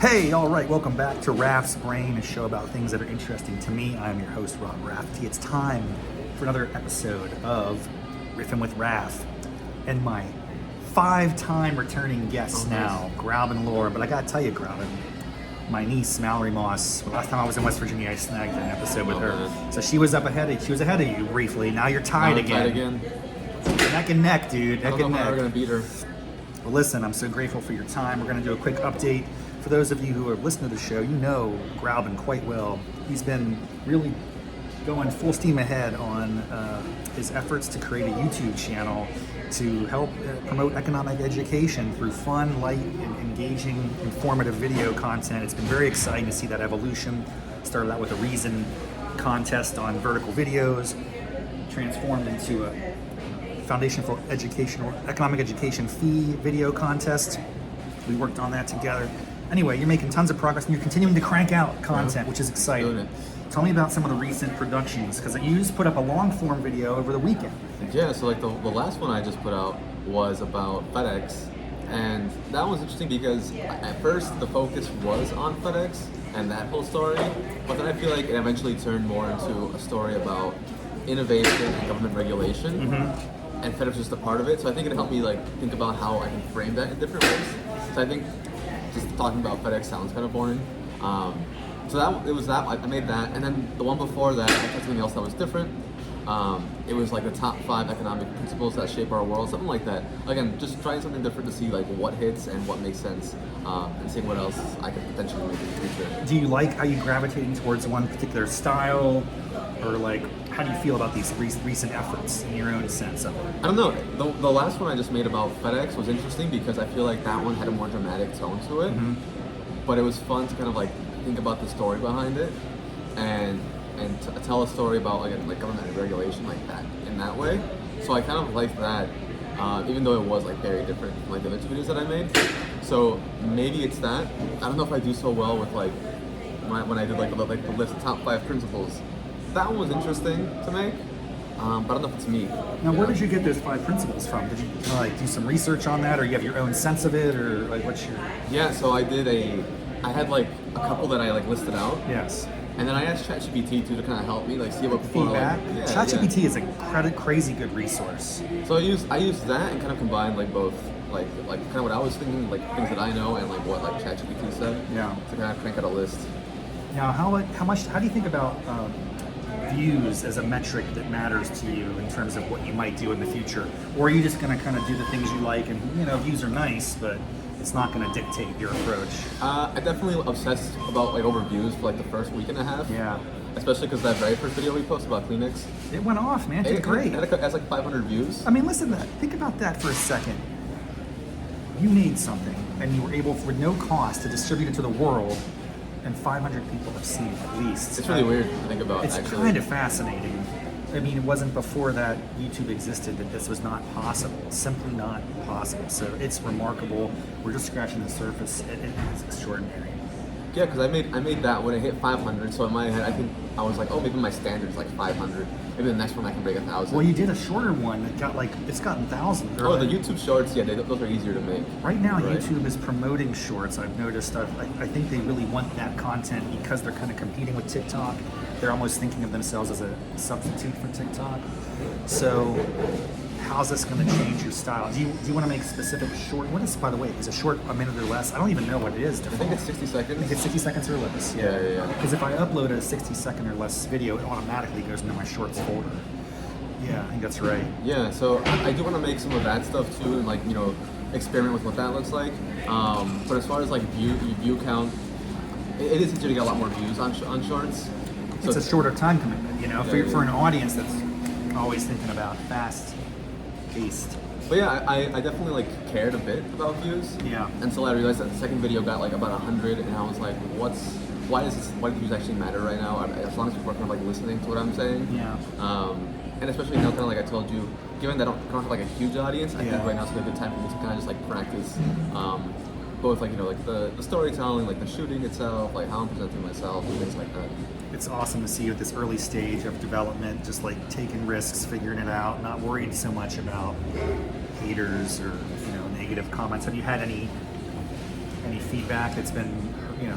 Hey, all right, welcome back to Raff's Brain, a show about things that are interesting to me. I'm your host, Raff. It's time for another episode of Riffin with Raff. And my 5-time returning guest now, Grauben Lara. But I gotta tell you, Grauben, my niece, Mallory Moss, last time I was in West Virginia, I snagged an episode with her. So she was ahead of you briefly. Now you're tied again. Neck and neck, dude. Neck and neck. I don't know how we're gonna beat her. Well, listen, I'm so grateful for your time. We're gonna do a quick update. For those of you who are listening to the show, you know Grauben quite well. He's been really going full steam ahead on his efforts to create a YouTube channel to help promote economic education through fun, light, and engaging, informative video content. It's been very exciting to see that evolution. Started out with a Reason contest on vertical videos, transformed into a Foundation for Educational Economic Education fee video contest. We worked on that together. Anyway, you're making tons of progress and you're continuing to crank out content, which is exciting. Tell me about some of the recent productions, because you just put up a long form video over the weekend. Yeah, so like the last one I just put out was about FedEx, and that was interesting because at first the focus was on FedEx and that whole story, but then I feel like it eventually turned more into a story about innovation and government regulation, and FedEx was just a part of it. So I think it helped me like think about how I can frame that in different ways. So I think just talking about FedEx sounds kind of boring. So I made that, and then the one before that, I tried something else that was different. It was like the top 5 economic principles that shape our world, something like that. Again, just trying something different to see like what hits and what makes sense, and seeing what else I could potentially make in the future. Do you like how you gravitating towards one particular style, or like how do you feel about these recent efforts in your own sense of it? I don't know. The last one I just made about FedEx was interesting because I feel like that one had a more dramatic tone to it, but it was fun to kind of like think about the story behind it and tell a story about like government and regulation like that in that way. So I kind of liked that, even though it was like very different from like the other 2 videos that I made. So maybe it's that. I don't know if I do so well with like when I did like the list of top 5 principles. That one was interesting to make, but I don't know if it's me. Now, where did you get those 5 principles from? Did you like do some research on that, or you have your own sense of it, or like what's your? Yeah, so I had like a couple that I like listed out. Yes. And then I asked ChatGPT to kind of help me, like see what people feedback. Are like. ChatGPT is a crazy good resource. So I used that and kind of combined like both, like kind of what I was thinking, like things that I know, and like what like ChatGPT said. Yeah. To kind of crank out a list. Now, how do you think about views as a metric that matters to you in terms of what you might do in the future, or are you just going to kind of do the things you like, and views are nice, but it's not going to dictate your approach? I definitely obsessed about like over views for like the first week and a half. Yeah. Especially because that very first video we posted about Kleenex, it went off, man. It did great. It has like 500 views. I mean, listen to that. Think about that for a second. You made something, and you were able, for no cost, to distribute it to the world, and 500 people have seen it at least. It's really weird to think about. It's actually kind of fascinating. I mean, it wasn't before that YouTube existed that this was not possible. It's simply not possible. So it's remarkable. We're just scratching the surface. It's extraordinary. Yeah, because I made that when it hit 500. So in my head, I think I was like, oh, maybe my standard is like 500. Maybe the next one I can break 1,000. Well, you did a shorter one that got it's gotten thousands. Oh, the YouTube Shorts, yeah, those are easier to make. Right now, YouTube is promoting Shorts. I've noticed. I think they really want that content because they're kind of competing with TikTok. They're almost thinking of themselves as a substitute for TikTok. So, how's this going to change your style? Do you want to make specific short? What is, by the way, is a short a minute or less? I don't even know what it is. I think it's 60 seconds. I think it's 60 seconds or less. Yeah. Because if I upload a 60-second or less video, it automatically goes into my Shorts folder. Yeah, I think that's right. Yeah, so I do want to make some of that stuff too, and like experiment with what that looks like. But as far as like view count, it is easier to get a lot more views on Shorts. So it's a shorter time commitment, for an audience that's always thinking about fast-paced. But yeah, I definitely cared a bit about views. Yeah. Until I realized that the second video got about 100, and I was like, why do views actually matter right now? As long as people are kind of listening to what I'm saying. Yeah. And especially now, kind of like I told you, given that I don't have a huge audience, I think right now is a good time for me to kind of just practice both the storytelling, the shooting itself, how I'm presenting myself, and things like that. It's awesome to see you at this early stage of development, just taking risks, figuring it out, not worried so much about haters or negative comments. Have you had any any feedback that's been,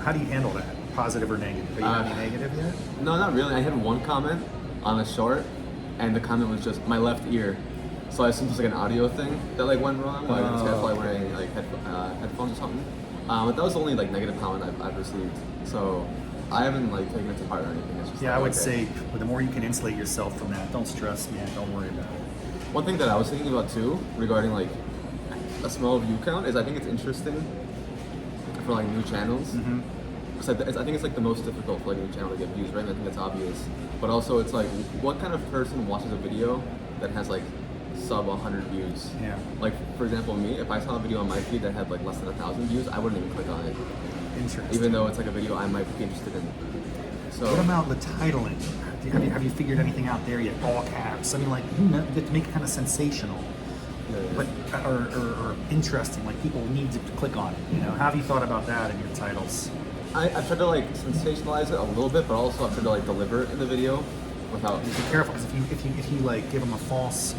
how do you handle that? Positive or negative? Have you had any negative yet? No, not really. I had one comment on a short, and the comment was just my left ear. So I assumed it was like an audio thing that like went wrong. Like this guy's probably wearing like headphones or something. But that was the only like negative comment I've received. So I haven't like taken it to heart or anything. It's just Yeah, like, I would okay. say the more you can insulate yourself from that, don't stress, man. Don't worry about it. One thing that I was thinking about too, regarding like a small view count, is I think it's interesting for like new channels. Because I think it's like the most difficult for like a new channel to get views, right? And I think that's obvious. But also it's like, what kind of person watches a video that has like sub 100 views? Yeah. Like for example, me, if I saw a video on my feed that had like less than 1,000 views, I wouldn't even click on it. Interesting. Even though it's like a video I might be interested in. So What about the titling? Have you figured anything out there yet? All caps. I mean, like, you get to make it kind of sensational, but or interesting. Like people need to click on it. How have you thought about that in your titles? I've tried to like sensationalize it a little bit, but also I've tried to like deliver it in the video without. Be careful, because if you like give them a false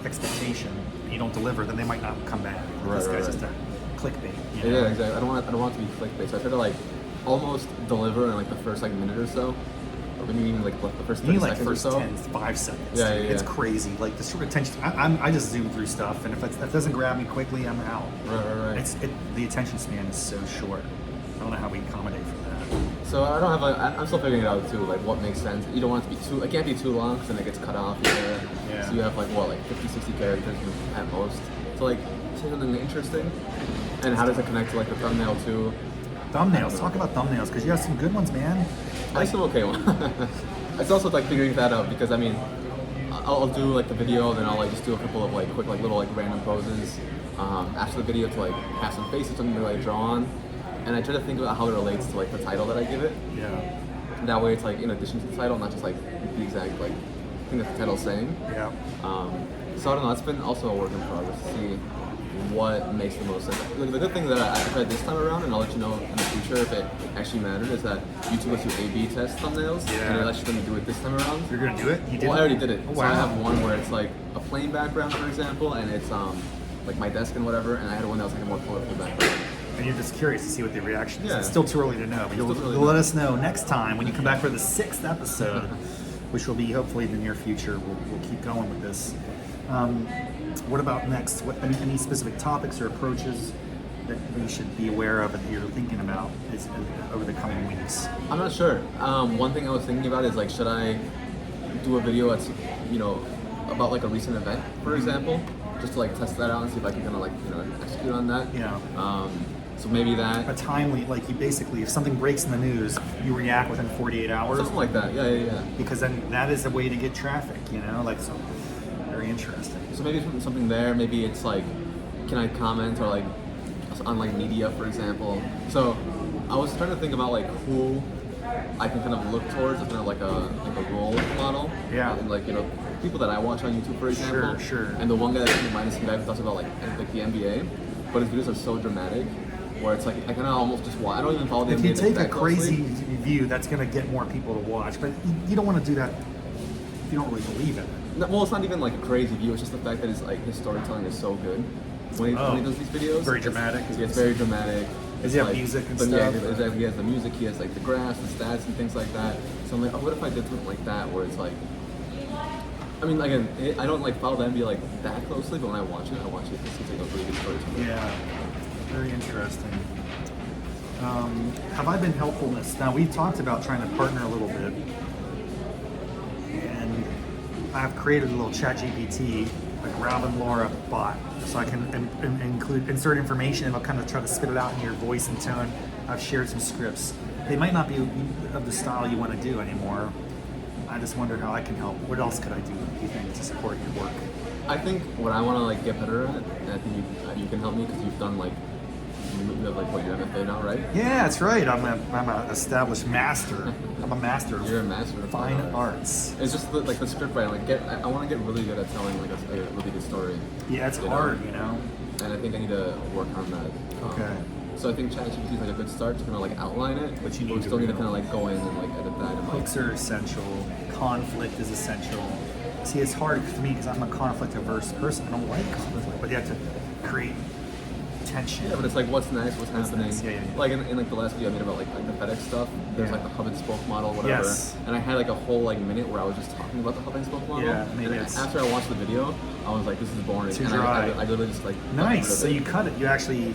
expectation, and you don't deliver, then they might not come back. This guy's just a clickbait. Yeah, exactly. I don't want it to be clickbait, so I try to like almost deliver in like the first like minute or so, or maybe even like the first 30 seconds first or so. 5 seconds. Yeah. It's crazy. Like the short attention. I just zoom through stuff, and if it doesn't grab me quickly, I'm out. Right. The attention span is so short. I don't know how we accommodate for that. So I don't have I'm still figuring it out too, like what makes sense. You don't want it to be it can't be too long because then it gets cut off. Yeah. So you have like 50, 60 characters at most. So like say something interesting, and how does it connect to like the thumbnail too? Thumbnails. Talk about thumbnails, because you have some good ones, man. I have some okay one. It's also like figuring that out, because I mean, I'll do like the video, then I'll like just do a couple of like quick like little like random poses after the video to like have some faces, something to like draw on. And I try to think about how it relates to like the title that I give it. Yeah. That way it's like in addition to the title, not just like the exact like thing that the title's saying. Yeah. So I don't know, it's been also a work in progress to see what makes the most sense. Like, the good thing that I tried this time around, and I'll let you know in the future if it actually mattered, is that YouTube lets you A/B test thumbnails, and it lets you do it this time around. You're gonna do it? You did? Well, I already did it. Oh, So wow. I have one where it's like a plain background, for example, and it's like my desk and whatever, and I had one that was like a more colorful background. And you're just curious to see what the reaction is. Yeah. It's still too early to know, but you'll let us know next time when you come back for the 6th episode, which will be hopefully in the near future. We'll keep going with this. What about next? Any specific topics or approaches that we should be aware of and that you're thinking about over the coming weeks? I'm not sure. One thing I was thinking about is like, should I do a video that's, about like a recent event, for example, just to like test that out and see if I can kind of like, execute on that. Yeah. So maybe that. A timely, like you basically, if something breaks in the news, you react within 48 hours. Something like that. Yeah. Because then that is a way to get traffic, like so. Very interesting. So maybe something there. Maybe it's like, can I comment or like on like media, for example. So I was trying to think about like who I can kind of look towards as kind of like a role model. Yeah. And like people that I watch on YouTube, for example. Sure. And the one guy that came to mind is some guy who talks about like the NBA, but his videos are so dramatic, where it's like I kind of almost just watch. I don't even follow the NBA. If you take a that closely. crazy view, that's going to get more people to watch. But you don't want to do that if you don't really believe in it. No, well, it's not even like a crazy view. It's just the fact that his storytelling is so good when he does these videos. Very dramatic. It's very dramatic. Does he have music and stuff? Yeah, exactly. He has the music. He has like the graphs, the stats, and things like that. So I'm like, what if I did something like that, where it's like, I mean, again, I don't like follow the NBA like that closely, but when I watch it because it seems like a really good storytelling. Yeah, very interesting. Have I been helpful in this? Now, we've talked about trying to partner a little bit, and I've created a little ChatGPT, a Grauben Lara bot, so I can insert information and I'll kind of try to spit it out in your voice and tone. I've shared some scripts. They might not be of the style you want to do anymore. I just wonder how I can help. What else could I do, you think, to support your work? I think what I want to like get better at, and I think you can help me because you've done like you have like what your MFA now, right? Yeah, that's right. I'm an established master. I'm a master. You're a master of fine arts. It's just the script writing. Like I want to get really good at telling like a really good story. Yeah, it's hard, And I think I need to work on that. Okay. So I think ChatGPT is like a good start to kind of like outline it, But you we need still to need to kind of like go in and like edit that. And, like, Hooks are essential. Conflict is essential. See, it's hard for me because I'm a conflict-averse person. I don't like conflict, but you have to create attention. Yeah, but it's like what's next, what's happening. Nice. Yeah. Like in like the last video I made about like the FedEx stuff. There's like the hub and spoke model, whatever. Yes. And I had like a whole like minute where I was just talking about the hub and spoke model. Yeah, maybe and it's after I watched the video, I was like, this is boring. too and dry. I literally just like Nice. So you cut it. You actually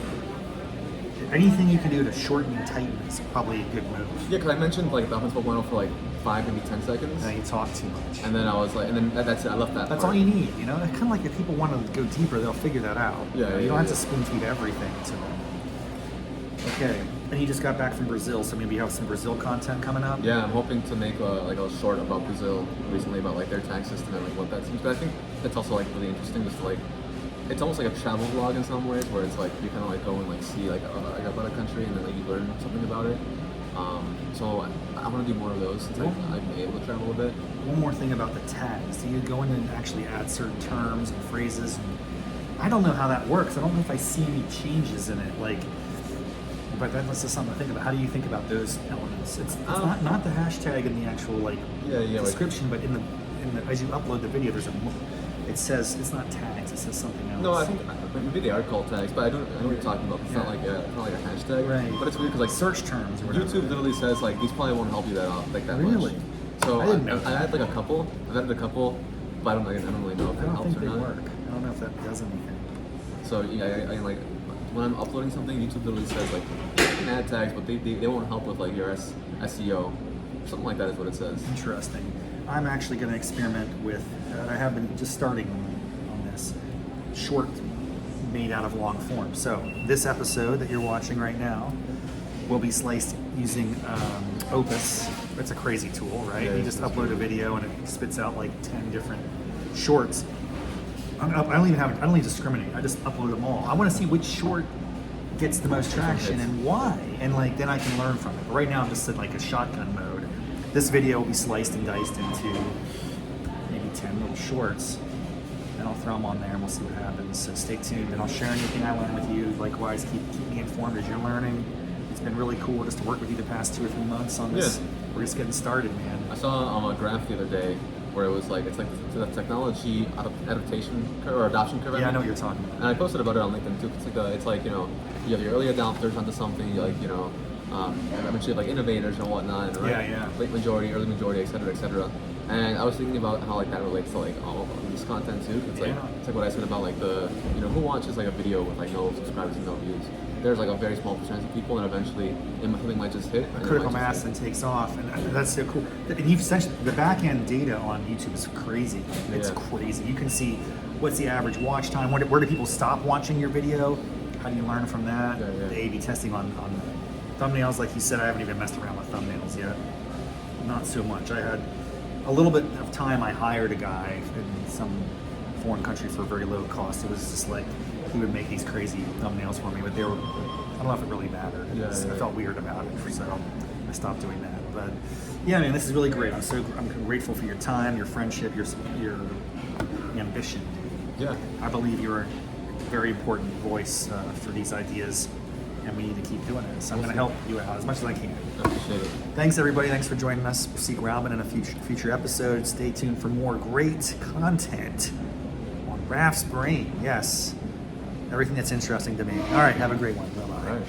anything you can do to shorten and tighten is probably a good move. Yeah, because I mentioned like the hub and spoke model for like 5, maybe 10 seconds. Now you talk too much. And then I was like, and then that's it. I left that. That's part. all you need, you know. Kind of like if people want to go deeper, they'll figure that out. Yeah, you don't have to yeah. spoon feed everything to them. Okay, and you just got back from Brazil, so maybe you have some Brazil content coming up. Yeah, I'm hoping to make like a short about Brazil recently about like their tax system and like what that seems. But I think that's also like really interesting, just to, like it's almost like a travel vlog in some ways, where it's like you kind of like go and like see like about a country and then like you learn something about it. So I want to do more of those since I've been able to travel a bit. One more thing about the tags. Do you go in and actually add certain terms and phrases? I don't know how that works. I don't know if I see any changes in it. Like, but that's just something to think about. How do you think about those elements? It's not the hashtag in the actual like description, but in the as you upload the video, it says it's not tags. It says something else. No, I think maybe they are called tags, but I know what you're talking about. It's not like a hashtag. Right. But it's weird because like search terms or whatever. YouTube literally says like these probably won't help you that Really? much. So I didn't know I had like a couple. I've added a couple, but I don't really know if I it don't helps think or they not. work. I don't know if that does anything. So yeah, I like when I'm uploading something, YouTube literally says like you can add tags, but they won't help with like your SEO. Something like that is what it says. Interesting. I'm actually going to experiment with. I have been just starting on this short made out of long form. So this episode that you're watching right now will be sliced using Opus. It's a crazy tool, right? Yeah, you just upload a video and it spits out like 10 different shorts. I don't even discriminate. I just upload them all. I want to see which short gets the most traction and why, and like then I can learn from it. But right now I'm just in like a shotgun mode. This video will be sliced and diced into maybe 10 little shorts, and I'll throw them on there and we'll see what happens. So stay tuned, and I'll share anything I learn with you. Likewise, keep me informed as you're learning. It's been really cool just to work with you the past 2 or 3 months on this. Yeah. We're just getting started, man. I saw a graph the other day where it was like it's like the technology adaptation curve or adoption curve. Yeah, I know what you're talking about. And I posted about it on LinkedIn too. It's like you know you have your early adopters onto something. You like eventually like innovators and whatnot. Right? Yeah. Late majority, early majority, etc., etc. And I was thinking about how like that relates to like all of this content too. It's like what I said about like the who watches like a video with like no subscribers and no views. There's like a very small percentage of people, and eventually something might just hit. A critical mass and takes off, and that's so cool. And you've essentially the back end data on YouTube is crazy. It's crazy. You can see what's the average watch time. Where do people stop watching your video? How do you learn from that? The A/B testing on thumbnails, like you said, I haven't even messed around with thumbnails yet. Not so much. I had a little bit of time. I hired a guy in some foreign country for a very low cost. It was just like he would make these crazy thumbnails for me, but they were, I don't know if it really mattered. I felt weird about it, so I stopped doing that. But yeah, man, this is really great. I'm grateful for your time, your friendship, your ambition. Yeah. I believe you're a very important voice for these ideas, and we need to keep doing it. So I'm going to help you out as much as I can. I appreciate it. Thanks, everybody. Thanks for joining us. We'll see Grauben in a future episode. Stay tuned for more great content on Raff's brain. Yes. Everything that's interesting to me. All right. Have a great one. Bye-bye. All right.